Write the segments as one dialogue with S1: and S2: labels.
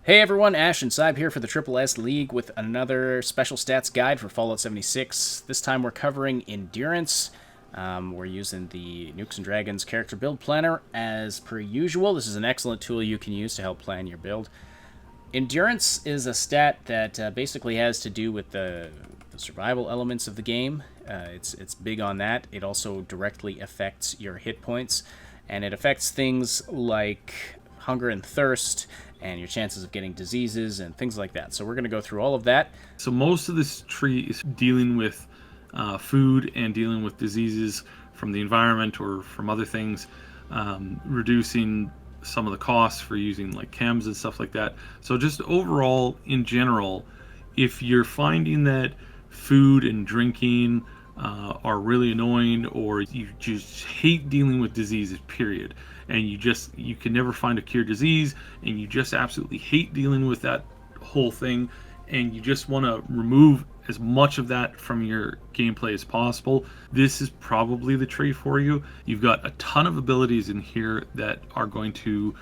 S1: Hey everyone, Ash and Sybe here for the Triple S League with another special stats guide for Fallout 76. This time we're covering Endurance. We're using the Nukes and Dragons character build planner as per usual. This is an excellent tool you can use to help plan your build. Endurance is a stat that basically has to do with the survival elements of the game. It's big on that. It also directly affects your hit points, and it affects things like hunger and thirst, and your chances of getting diseases and things like that. So we're going to go through all of that.
S2: So most of this tree is dealing with food and dealing with diseases from the environment or from other things, reducing some of the costs for using like chems and stuff like that. So just overall, in general, if you're finding that food and drinking are really annoying, or you just hate dealing with diseases, period, and you can never find a cure disease, and you just absolutely hate dealing with that whole thing, and you just want to remove as much of that from your gameplay as possible, this is probably the tree for you. You've got a ton of abilities in here that are going to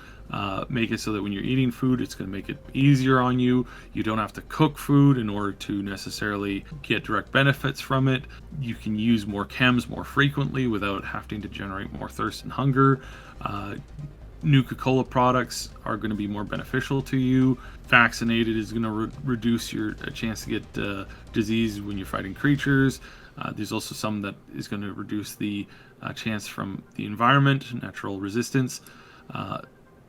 S2: make it so that when you're eating food, it's going to make it easier on you. You don't have to cook food in order to necessarily get direct benefits from it. You can use more chems more frequently without having to generate more thirst and hunger. Nuka-Cola products are going to be more beneficial to you. Vaccinated is going to reduce your chance to get disease when you're fighting creatures. There's also some that is going to reduce the chance from the environment, natural resistance.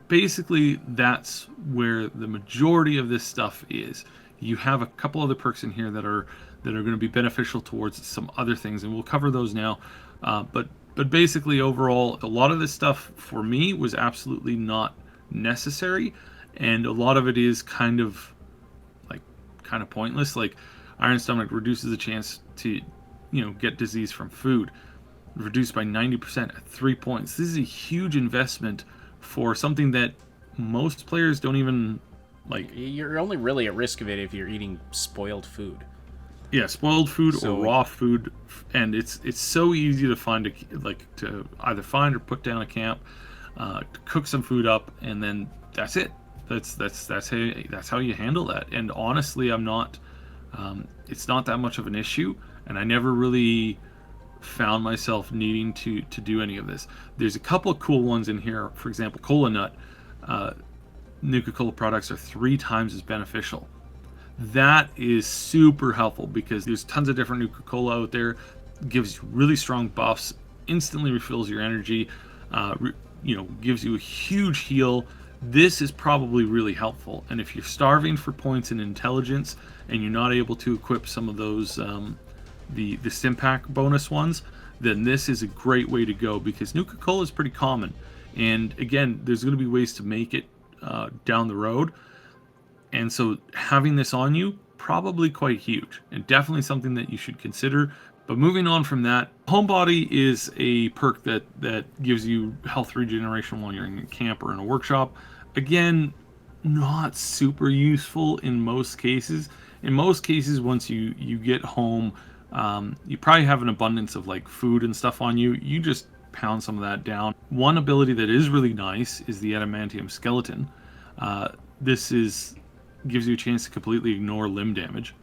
S2: Basically, that's where the majority of this stuff is. You have a couple other perks in here that are going to be beneficial towards some other things, and we'll cover those now. But basically, overall, a lot of this stuff for me was absolutely not necessary, and a lot of it is kind of pointless. Like Iron Stomach reduces the chance to, get disease from food, reduced by 90% at 3 points. This is a huge investment for something that most players don't even like.
S1: You're only really at risk of it if you're eating spoiled food.
S2: Yeah, spoiled food or
S1: So
S2: raw food, and it's so easy to find to either find or put down a camp, to cook some food up, and then that's it. That's how you handle that. And honestly, I'm not. It's not that much of an issue, and I never really found myself needing to do any of this. There's a couple of cool ones in here. For example, cola nut. Nuka-Cola products are 3 times as beneficial. That is super helpful because there's tons of different Nuka-Cola out there. Gives you really strong buffs, instantly refills your energy, gives you a huge heal. This is probably really helpful. And if you're starving for points in intelligence and you're not able to equip some of those the Stimpack bonus ones, then this is a great way to go because Nuka-Cola is pretty common. And again, there's going to be ways to make it down the road. And so having this on you, probably quite huge and definitely something that you should consider. But moving on from that, Homebody is a perk that gives you health regeneration while you're in a camp or in a workshop. Again, not super useful in most cases. In most cases, once you get home, you probably have an abundance of like food and stuff on you. You just pound some of that down. One ability that is really nice is the Adamantium Skeleton. This gives you a chance to completely ignore limb damage.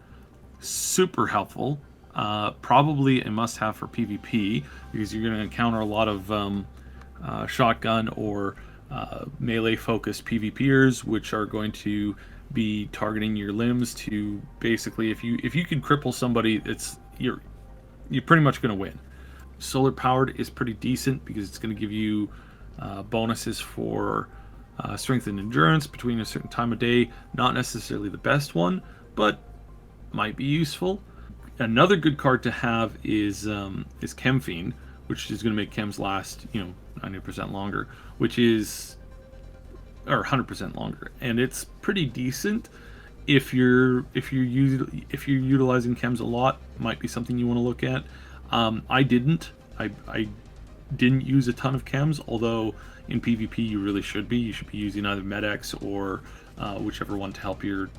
S2: Super helpful. Probably a must-have for PvP because you're going to encounter a lot of shotgun or melee-focused PvPers, which are going to be targeting your limbs to basically, if you can cripple somebody, you're pretty much going to win. Solar powered is pretty decent because it's going to give you bonuses for strength and endurance between a certain time of day. Not necessarily the best one, but might be useful. Another good card to have is Chem Fiend, which is going to make chems last 90% longer, which is or 100% longer, and it's pretty decent. If you're utilizing chems a lot, might be something you want to look at. I didn't use a ton of chems, although in PvP you really should be. You should be using either Med-X or whichever one to help your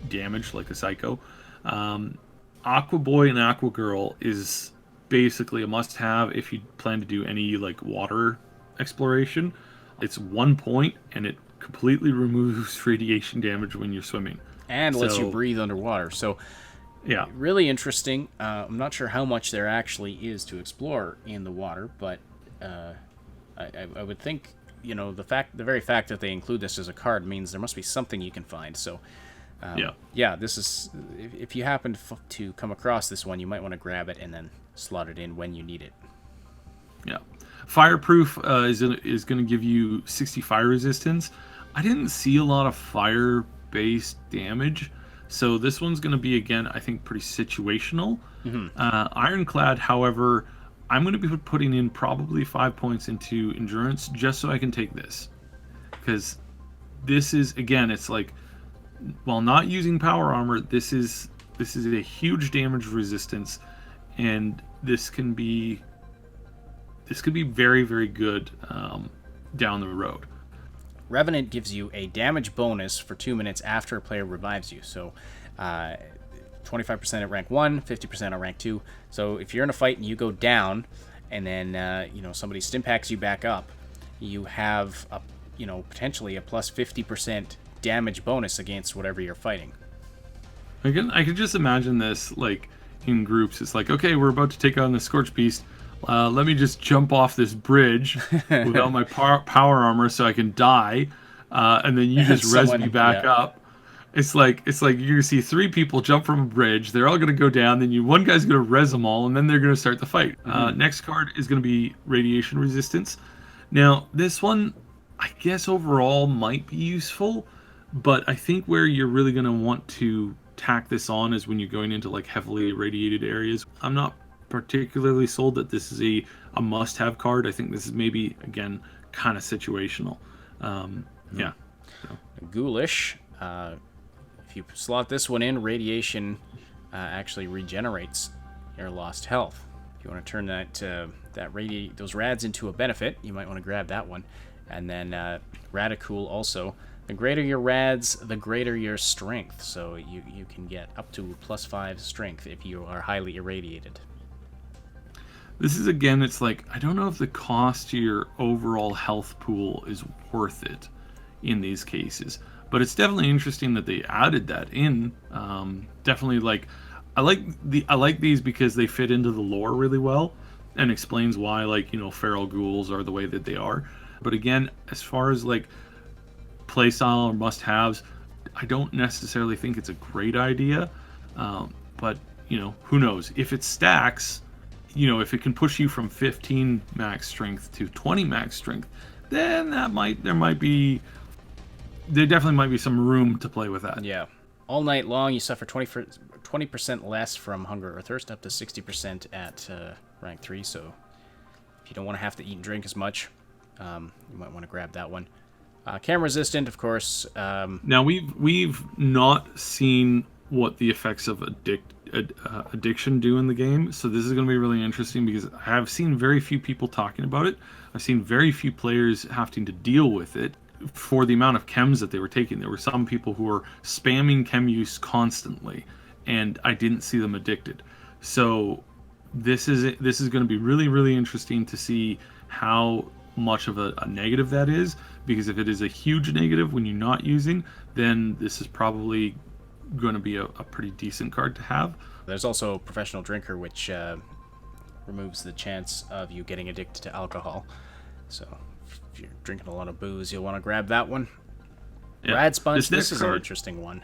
S2: damage, like a Psycho. Aqua Boy and Aqua Girl is basically a must-have if you plan to do any like water exploration. It's 1 point, and it completely removes radiation damage when you're swimming.
S1: And lets you breathe underwater. So
S2: yeah,
S1: really interesting. I'm not sure how much there actually is to explore in the water, but I would think, the very fact that they include this as a card means there must be something you can find. So yeah, this is, if you happen to come across this one, you might want to grab it and then slot it in when you need it.
S2: Yeah, fireproof is going to give you 60 fire resistance. I didn't see a lot of fire-based damage, so this one's going to be, again, I think pretty situational. Ironclad, however, I'm going to be putting in probably 5 points into endurance just so I can take this, because this is, again, it's like, while not using power armor, this is a huge damage resistance, and this can be very, very good down the road.
S1: Revenant gives you a damage bonus for 2 minutes after a player revives you. So 25% at rank 1, 50% at rank 2. So if you're in a fight and you go down, and then somebody stimpaks you back up, you have potentially a plus 50% damage bonus against whatever you're fighting.
S2: I can just imagine this like in groups. It's like, okay, we're about to take on the Scorch Beast. Let me just jump off this bridge without my power armor so I can die, and then you just res me back up. It's like you're gonna see 3 people jump from a bridge. They're all gonna go down. Then one guy's gonna res them all, and then they're gonna start the fight. Next card is gonna be radiation resistance. Now this one, I guess overall might be useful, but I think where you're really gonna want to tack this on is when you're going into like heavily irradiated areas. I'm not particularly sold that this is a must-have card. I think this is maybe, again, kind of situational. Yeah. So.
S1: Ghoulish. If you slot this one in, radiation actually regenerates your lost health. If you want to turn those rads into a benefit, you might want to grab that one. And then Radicool also. The greater your rads, the greater your strength. So you can get up to +5 strength if you are highly irradiated.
S2: This is, again, it's like, I don't know if the cost to your overall health pool is worth it in these cases. But it's definitely interesting that they added that in. Definitely, like, I like these because they fit into the lore really well and explains why, like, feral ghouls are the way that they are. But again, as far as like playstyle or must-haves, I don't necessarily think it's a great idea. But who knows? If it stacks, if it can push you from 15 max strength to 20 max strength, then there definitely might be some room to play with that.
S1: Yeah. All night long, you suffer 20% less from hunger or thirst, up to 60% at rank 3. So if you don't want to have to eat and drink as much, you might want to grab that one. Cam resistant, of course.
S2: Now we've not seen what the effects of addiction do in the game, so this is going to be really interesting because I have seen very few people talking about it. I've seen very few players having to deal with it for the amount of chems that they were taking. There were some people who were spamming chem use constantly, and I didn't see them addicted. So this is going to be really, really interesting to see how much of a negative that is, because if it is a huge negative when you're not using, then this is probably going to be a pretty decent card to have.
S1: There's also Professional Drinker, which removes the chance of you getting addicted to alcohol. So if you're drinking a lot of booze, you'll want to grab that one. Yeah. Rad Sponge, this is an interesting one.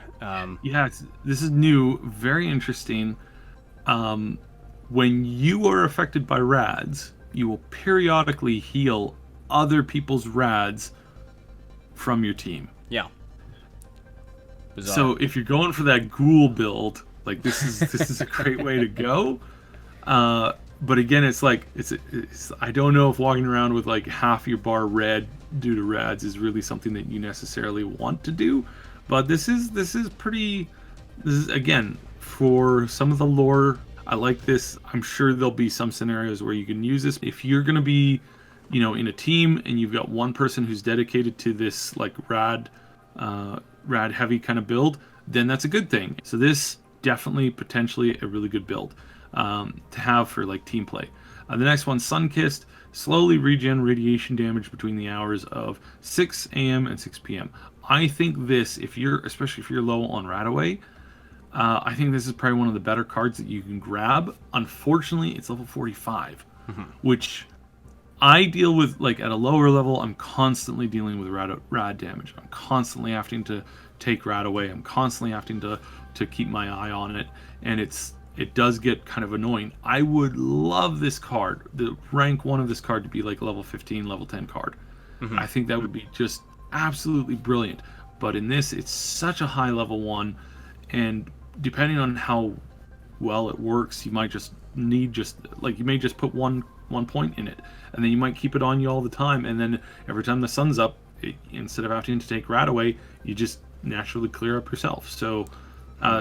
S2: This is new, very interesting. When you are affected by rads, you will periodically heal other people's rads from your team.
S1: Yeah.
S2: Bizarre. So if you're going for that ghoul build, like this is a great way to go. But again, it's like it's I don't know if walking around with like half your bar red due to rads is really something that you necessarily want to do. But this is again, for some of the lore, I like this. I'm sure there'll be some scenarios where you can use this. If you're going to be, in a team and you've got one person who's dedicated to this like rad heavy kind of build, then that's a good thing. So this definitely potentially a really good build to have for like team play. The next one, Sunkissed. slowly regen radiation damage between the hours of 6 a.m. and 6 p.m. I think this, especially if you're low on Radaway, I think this is probably one of the better cards that you can grab. Unfortunately, it's level 45, which I deal with, like, at a lower level. I'm constantly dealing with rad damage. I'm constantly having to take Radaway. I'm constantly having to keep my eye on it, and it does get kind of annoying. I would love this card, the rank 1 of this card, to be like a level 15, level 10 card. I think that would be just absolutely brilliant. But in this, it's such a high level 1, and depending on how well it works, you might just need you may just put one point in it, and then you might keep it on you all the time, and then every time the sun's up, instead of having to take Radaway, you just naturally clear up yourself. So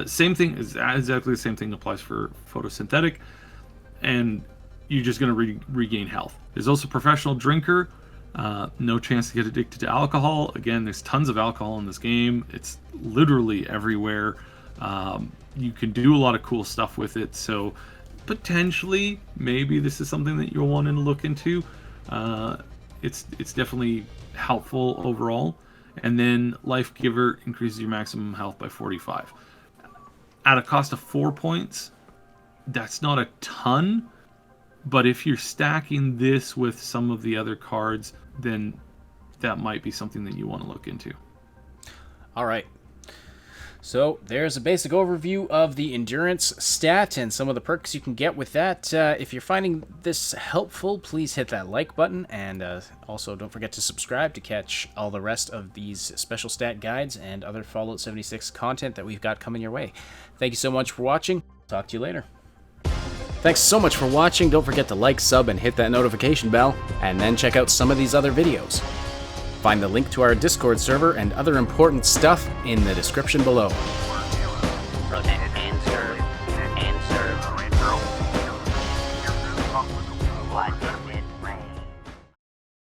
S2: same thing, exactly the same thing applies for photosynthetic, and you're just going to regain health. There's also professional drinker. No chance to get addicted to alcohol. Again, there's tons of alcohol in this game. It's literally everywhere. You can do a lot of cool stuff with it, so potentially maybe this is something that you'll want to look into. It's definitely helpful overall. And then Life Giver increases your maximum health by 45. At a cost of 4 points, that's not a ton, but if you're stacking this with some of the other cards, then that might be something that you want to look into.
S1: All right. So there's a basic overview of the endurance stat and some of the perks you can get with that. If you're finding this helpful, please hit that like button, and also don't forget to subscribe to catch all the rest of these special stat guides and other Fallout 76 content that we've got coming your way. Thank you so much for watching. Talk to you later. Thanks so much for watching. Don't forget to like, sub, and hit that notification bell, and then check out some of these other videos. Find the link to our Discord server and other important stuff in the description below.
S3: Rotate.